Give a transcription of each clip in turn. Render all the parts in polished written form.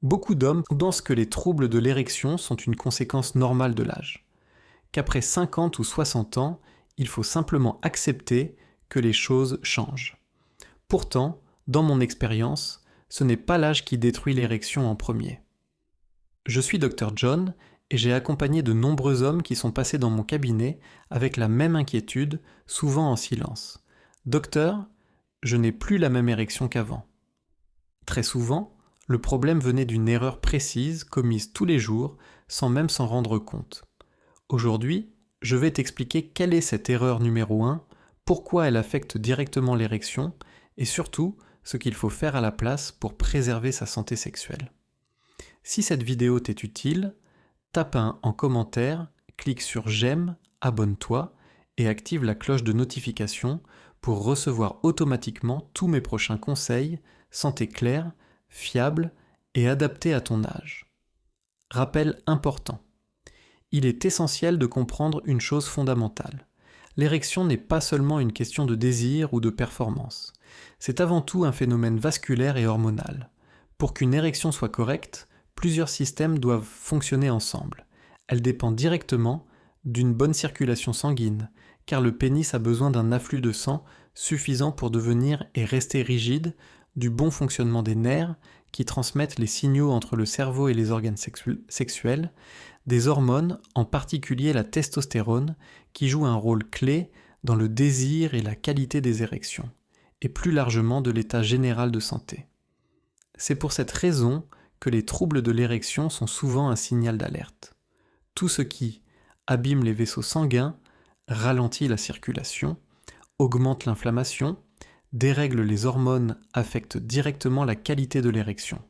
Beaucoup d'hommes pensent que les troubles de l'érection sont une conséquence normale de l'âge, qu'après 50 ou 60 ans, il faut simplement accepter que les choses changent. Pourtant, dans mon expérience, ce n'est pas l'âge qui détruit l'érection en premier. Je suis Dr John et j'ai accompagné de nombreux hommes qui sont passés dans mon cabinet avec la même inquiétude, souvent en silence. Docteur, je n'ai plus la même érection qu'avant. Très souvent, le problème venait d'une erreur précise commise tous les jours sans même s'en rendre compte. Aujourd'hui, je vais t'expliquer quelle est cette erreur numéro 1, pourquoi elle affecte directement l'érection et surtout ce qu'il faut faire à la place pour préserver sa santé sexuelle. Si cette vidéo t'est utile, tape un en commentaire, clique sur j'aime, abonne-toi et active la cloche de notification pour recevoir automatiquement tous mes prochains conseils, santé claire, fiable et adapté à ton âge. Rappel important. Il est essentiel de comprendre une chose fondamentale. L'érection n'est pas seulement une question de désir ou de performance. C'est avant tout un phénomène vasculaire et hormonal. Pour qu'une érection soit correcte, plusieurs systèmes doivent fonctionner ensemble. Elle dépend directement d'une bonne circulation sanguine, car le pénis a besoin d'un afflux de sang suffisant pour devenir et rester rigide, du bon fonctionnement des nerfs qui transmettent les signaux entre le cerveau et les organes sexuels, des hormones, en particulier la testostérone, qui joue un rôle clé dans le désir et la qualité des érections, et plus largement de l'état général de santé. C'est pour cette raison que les troubles de l'érection sont souvent un signal d'alerte. Tout ce qui abîme les vaisseaux sanguins, ralentit la circulation, augmente l'inflammation, dérègle les hormones, affecte directement la qualité de l'érection.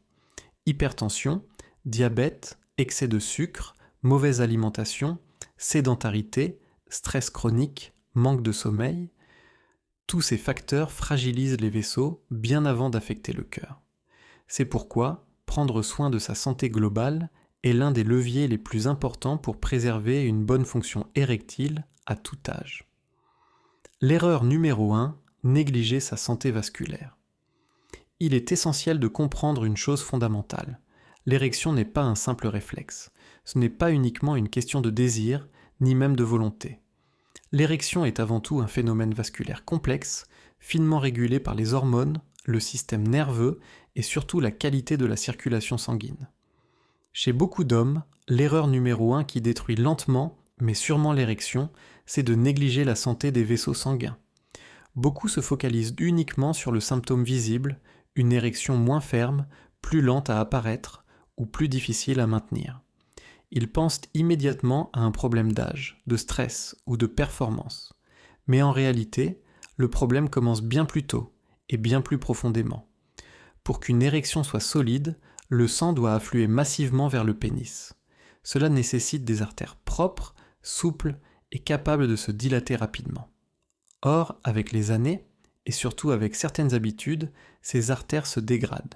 Hypertension, diabète, excès de sucre, mauvaise alimentation, sédentarité, stress chronique, manque de sommeil, tous ces facteurs fragilisent les vaisseaux bien avant d'affecter le cœur. C'est pourquoi prendre soin de sa santé globale est l'un des leviers les plus importants pour préserver une bonne fonction érectile à tout âge. L'erreur numéro 1, négliger sa santé vasculaire. Il est essentiel de comprendre une chose fondamentale. L'érection n'est pas un simple réflexe. Ce n'est pas uniquement une question de désir, ni même de volonté. L'érection est avant tout un phénomène vasculaire complexe, finement régulé par les hormones, le système nerveux et surtout la qualité de la circulation sanguine. Chez beaucoup d'hommes, l'erreur numéro 1 qui détruit lentement, mais sûrement l'érection, c'est de négliger la santé des vaisseaux sanguins. Beaucoup se focalisent uniquement sur le symptôme visible, une érection moins ferme, plus lente à apparaître ou plus difficile à maintenir. Ils pensent immédiatement à un problème d'âge, de stress ou de performance. Mais en réalité, le problème commence bien plus tôt et bien plus profondément. Pour qu'une érection soit solide, le sang doit affluer massivement vers le pénis. Cela nécessite des artères propres, souples et capables de se dilater rapidement. Or, avec les années, et surtout avec certaines habitudes, ces artères se dégradent.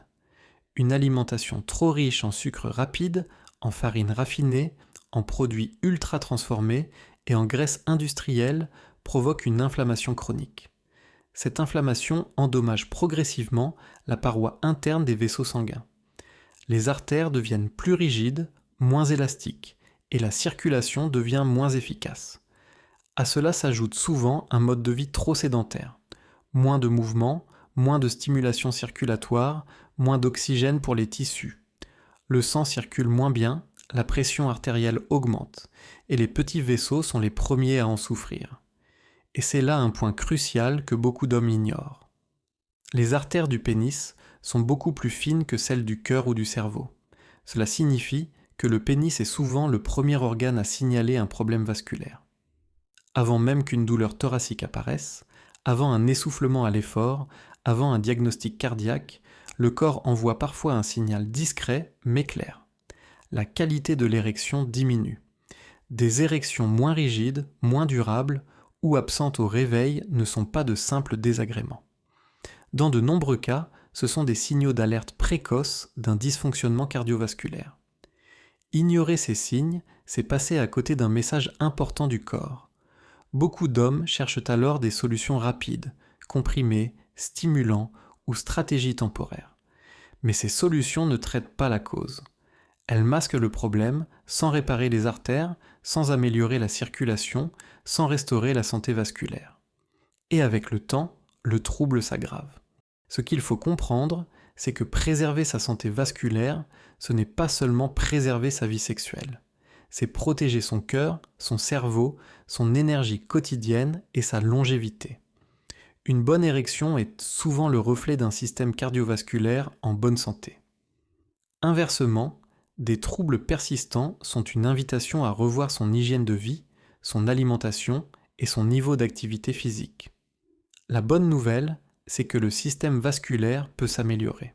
Une alimentation trop riche en sucre rapide, en farine raffinée, en produits ultra transformés et en graisses industrielles provoque une inflammation chronique. Cette inflammation endommage progressivement la paroi interne des vaisseaux sanguins. Les artères deviennent plus rigides, moins élastiques, et la circulation devient moins efficace. À cela s'ajoute souvent un mode de vie trop sédentaire. Moins de mouvement, moins de stimulation circulatoire, moins d'oxygène pour les tissus. Le sang circule moins bien, la pression artérielle augmente, et les petits vaisseaux sont les premiers à en souffrir. Et c'est là un point crucial que beaucoup d'hommes ignorent. Les artères du pénis sont beaucoup plus fines que celles du cœur ou du cerveau. Cela signifie que le pénis est souvent le premier organe à signaler un problème vasculaire. Avant même qu'une douleur thoracique apparaisse, avant un essoufflement à l'effort, avant un diagnostic cardiaque, le corps envoie parfois un signal discret mais clair. La qualité de l'érection diminue. Des érections moins rigides, moins durables ou absentes au réveil ne sont pas de simples désagréments. Dans de nombreux cas, ce sont des signaux d'alerte précoce d'un dysfonctionnement cardiovasculaire. Ignorer ces signes, c'est passer à côté d'un message important du corps. Beaucoup d'hommes cherchent alors des solutions rapides, comprimés, stimulants ou stratégies temporaires. Mais ces solutions ne traitent pas la cause. Elles masquent le problème sans réparer les artères, sans améliorer la circulation, sans restaurer la santé vasculaire. Et avec le temps, le trouble s'aggrave. Ce qu'il faut comprendre, c'est que préserver sa santé vasculaire, ce n'est pas seulement préserver sa vie sexuelle. C'est protéger son cœur, son cerveau, son énergie quotidienne et sa longévité. Une bonne érection est souvent le reflet d'un système cardiovasculaire en bonne santé. Inversement, des troubles persistants sont une invitation à revoir son hygiène de vie, son alimentation et son niveau d'activité physique. La bonne nouvelle, c'est que le système vasculaire peut s'améliorer.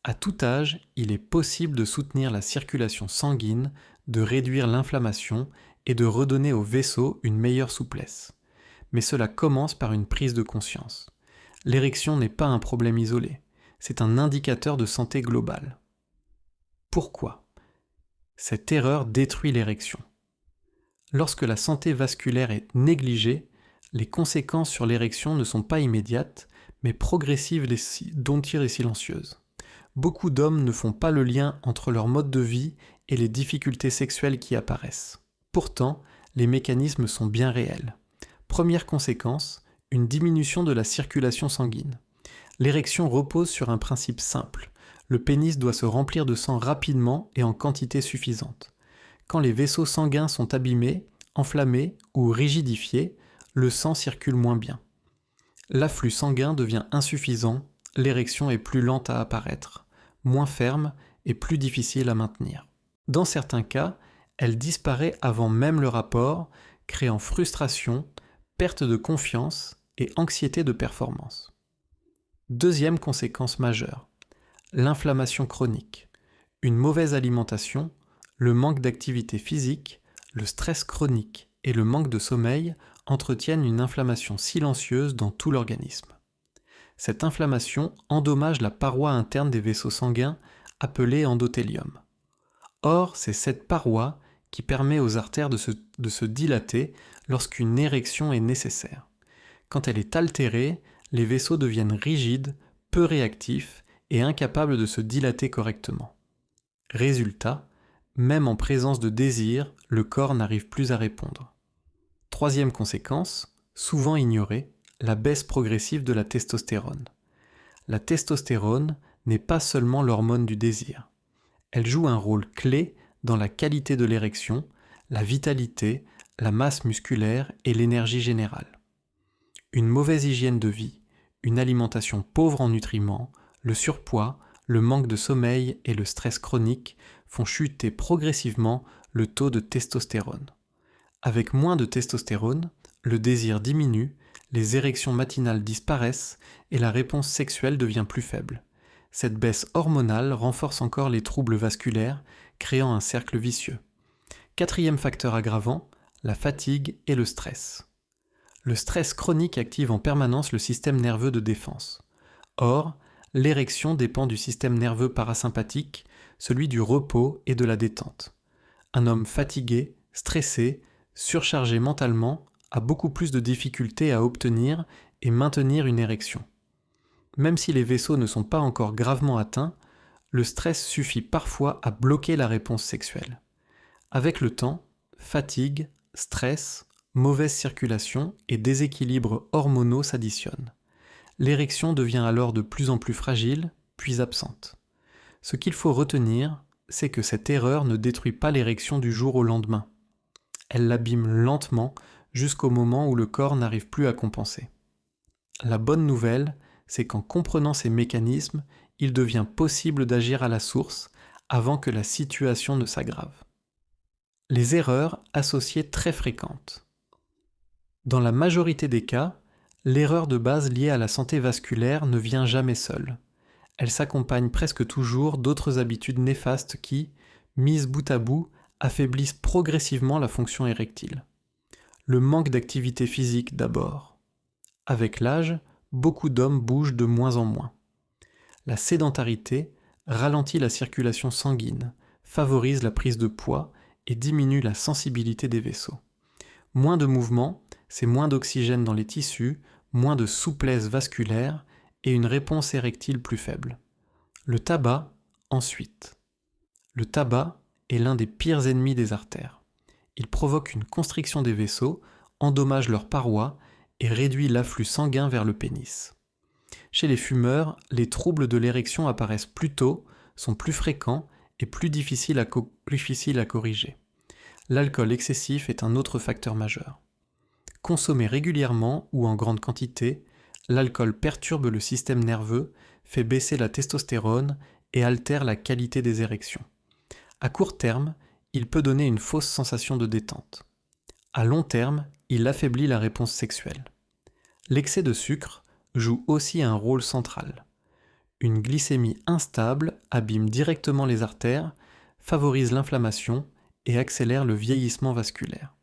À tout âge, il est possible de soutenir la circulation sanguine, de réduire l'inflammation et de redonner aux vaisseaux une meilleure souplesse. Mais cela commence par une prise de conscience. L'érection n'est pas un problème isolé, c'est un indicateur de santé globale. Pourquoi ? Cette erreur détruit l'érection. Lorsque la santé vasculaire est négligée, les conséquences sur l'érection ne sont pas immédiates, mais progressives et silencieuses. Beaucoup d'hommes ne font pas le lien entre leur mode de vie et les difficultés sexuelles qui apparaissent. Pourtant, les mécanismes sont bien réels. Première conséquence, une diminution de la circulation sanguine. L'érection repose sur un principe simple. Le pénis doit se remplir de sang rapidement et en quantité suffisante. Quand les vaisseaux sanguins sont abîmés, enflammés ou rigidifiés, le sang circule moins bien. L'afflux sanguin devient insuffisant, l'érection est plus lente à apparaître, moins ferme et plus difficile à maintenir. Dans certains cas, elle disparaît avant même le rapport, créant frustration, perte de confiance et anxiété de performance. Deuxième conséquence majeure, l'inflammation chronique. Une mauvaise alimentation, le manque d'activité physique, le stress chronique et le manque de sommeil entretiennent une inflammation silencieuse dans tout l'organisme. Cette inflammation endommage la paroi interne des vaisseaux sanguins appelée endothélium. Or, c'est cette paroi qui permet aux artères de se dilater lorsqu'une érection est nécessaire. Quand elle est altérée, les vaisseaux deviennent rigides, peu réactifs et incapables de se dilater correctement. Résultat, même en présence de désir, le corps n'arrive plus à répondre. Troisième conséquence, souvent ignorée, la baisse progressive de la testostérone. La testostérone n'est pas seulement l'hormone du désir. Elle joue un rôle clé dans la qualité de l'érection, la vitalité, la masse musculaire et l'énergie générale. Une mauvaise hygiène de vie, une alimentation pauvre en nutriments, le surpoids, le manque de sommeil et le stress chronique font chuter progressivement le taux de testostérone. Avec moins de testostérone, le désir diminue, les érections matinales disparaissent et la réponse sexuelle devient plus faible. Cette baisse hormonale renforce encore les troubles vasculaires, créant un cercle vicieux. Quatrième facteur aggravant, la fatigue et le stress. Le stress chronique active en permanence le système nerveux de défense. Or, l'érection dépend du système nerveux parasympathique, celui du repos et de la détente. Un homme fatigué, stressé, surchargé mentalement a beaucoup plus de difficultés à obtenir et maintenir une érection. Même si les vaisseaux ne sont pas encore gravement atteints, le stress suffit parfois à bloquer la réponse sexuelle. Avec le temps, fatigue, stress, mauvaise circulation et déséquilibres hormonaux s'additionnent. L'érection devient alors de plus en plus fragile, puis absente. Ce qu'il faut retenir, c'est que cette erreur ne détruit pas l'érection du jour au lendemain. Elle l'abîme lentement jusqu'au moment où le corps n'arrive plus à compenser. La bonne nouvelle, c'est qu'en comprenant ces mécanismes, il devient possible d'agir à la source avant que la situation ne s'aggrave. Les erreurs associées très fréquentes. Dans la majorité des cas, l'erreur de base liée à la santé vasculaire ne vient jamais seule. Elle s'accompagne presque toujours d'autres habitudes néfastes qui, mises bout à bout, affaiblissent progressivement la fonction érectile. Le manque d'activité physique d'abord. Avec l'âge, beaucoup d'hommes bougent de moins en moins. La sédentarité ralentit la circulation sanguine, favorise la prise de poids et diminue la sensibilité des vaisseaux. Moins de mouvement, c'est moins d'oxygène dans les tissus, moins de souplesse vasculaire et une réponse érectile plus faible. Le tabac, ensuite. Le tabac est l'un des pires ennemis des artères. Il provoque une constriction des vaisseaux, endommage leurs parois et réduit l'afflux sanguin vers le pénis. Chez les fumeurs, les troubles de l'érection apparaissent plus tôt, sont plus fréquents et plus difficiles à corriger. L'alcool excessif est un autre facteur majeur. Consommé régulièrement ou en grande quantité, l'alcool perturbe le système nerveux, fait baisser la testostérone et altère la qualité des érections. À court terme, il peut donner une fausse sensation de détente. À long terme, il affaiblit la réponse sexuelle. L'excès de sucre joue aussi un rôle central. Une glycémie instable abîme directement les artères, favorise l'inflammation et accélère le vieillissement vasculaire.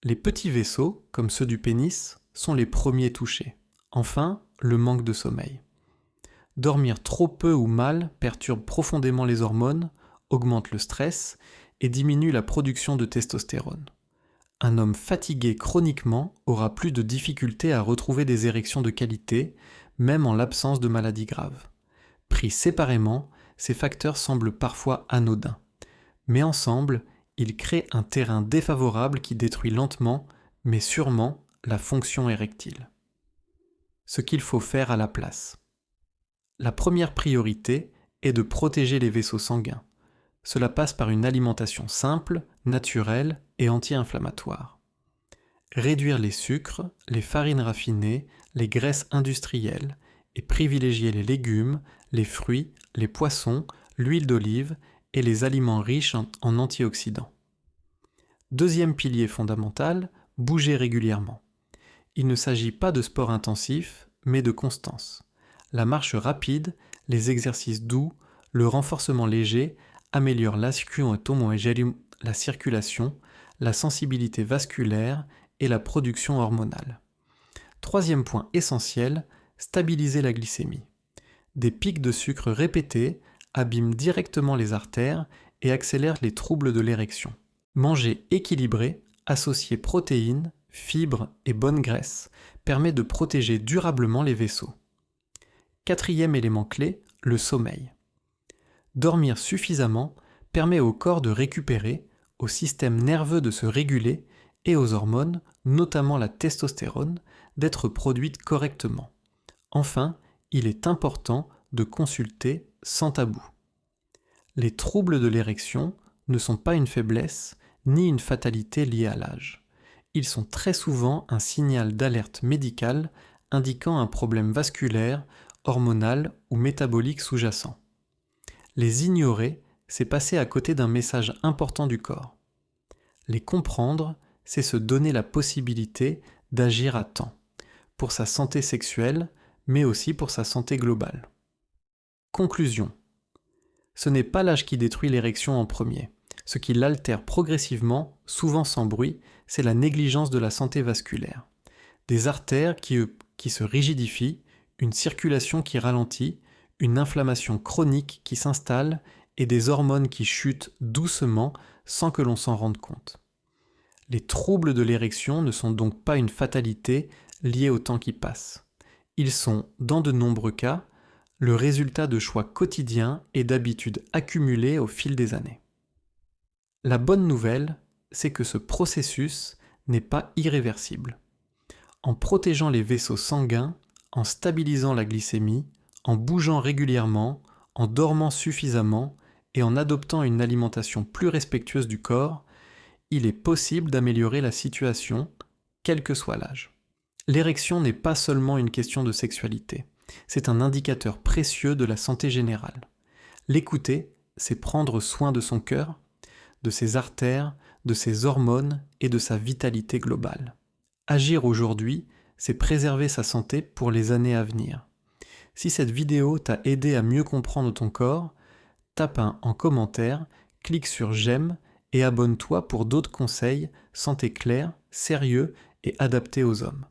Les petits vaisseaux, comme ceux du pénis, sont les premiers touchés. Enfin, le manque de sommeil. Dormir trop peu ou mal perturbe profondément les hormones, augmente le stress et diminue la production de testostérone. Un homme fatigué chroniquement aura plus de difficultés à retrouver des érections de qualité, même en l'absence de maladies graves. Pris séparément, ces facteurs semblent parfois anodins. Mais ensemble, ils créent un terrain défavorable qui détruit lentement, mais sûrement, la fonction érectile. Ce qu'il faut faire à la place. La première priorité est de protéger les vaisseaux sanguins. Cela passe par une alimentation simple, naturelle et anti-inflammatoire. Réduire les sucres, les farines raffinées, les graisses industrielles et privilégier les légumes, les fruits, les poissons, l'huile d'olive et les aliments riches en antioxydants. Deuxième pilier fondamental, bouger régulièrement. Il ne s'agit pas de sport intensif, mais de constance. La marche rapide, les exercices doux, le renforcement léger améliorent la circulation, la sensibilité vasculaire et la production hormonale. Troisième point essentiel, stabiliser la glycémie. Des pics de sucre répétés abîment directement les artères et accélèrent les troubles de l'érection. Manger équilibré, associer protéines, fibres et bonne graisse, permet de protéger durablement les vaisseaux. Quatrième élément clé, le sommeil. Dormir suffisamment permet au corps de récupérer, au système nerveux de se réguler et aux hormones, notamment la testostérone, d'être produites correctement. Enfin, il est important de consulter sans tabou. Les troubles de l'érection ne sont pas une faiblesse ni une fatalité liée à l'âge. Ils sont très souvent un signal d'alerte médicale indiquant un problème vasculaire, hormonal ou métabolique sous-jacent. Les ignorer, c'est passer à côté d'un message important du corps. Les comprendre, c'est se donner la possibilité d'agir à temps, pour sa santé sexuelle, mais aussi pour sa santé globale. Conclusion. Ce n'est pas l'âge qui détruit l'érection en premier. Ce qui l'altère progressivement, souvent sans bruit, c'est la négligence de la santé vasculaire. Des artères qui se rigidifient, une circulation qui ralentit, une inflammation chronique qui s'installe et des hormones qui chutent doucement sans que l'on s'en rende compte. Les troubles de l'érection ne sont donc pas une fatalité liée au temps qui passe. Ils sont, dans de nombreux cas, le résultat de choix quotidiens et d'habitudes accumulées au fil des années. La bonne nouvelle, c'est que ce processus n'est pas irréversible. En protégeant les vaisseaux sanguins, en stabilisant la glycémie, en bougeant régulièrement, en dormant suffisamment et en adoptant une alimentation plus respectueuse du corps, il est possible d'améliorer la situation, quel que soit l'âge. L'érection n'est pas seulement une question de sexualité, c'est un indicateur précieux de la santé générale. L'écouter, c'est prendre soin de son cœur, de ses artères, de ses hormones et de sa vitalité globale. Agir aujourd'hui, c'est préserver sa santé pour les années à venir. Si cette vidéo t'a aidé à mieux comprendre ton corps, tape un en commentaire, clique sur j'aime et abonne-toi pour d'autres conseils santé clairs, sérieux et adaptés aux hommes.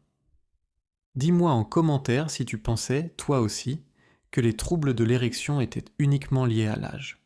Dis-moi en commentaire si tu pensais, toi aussi, que les troubles de l'érection étaient uniquement liés à l'âge.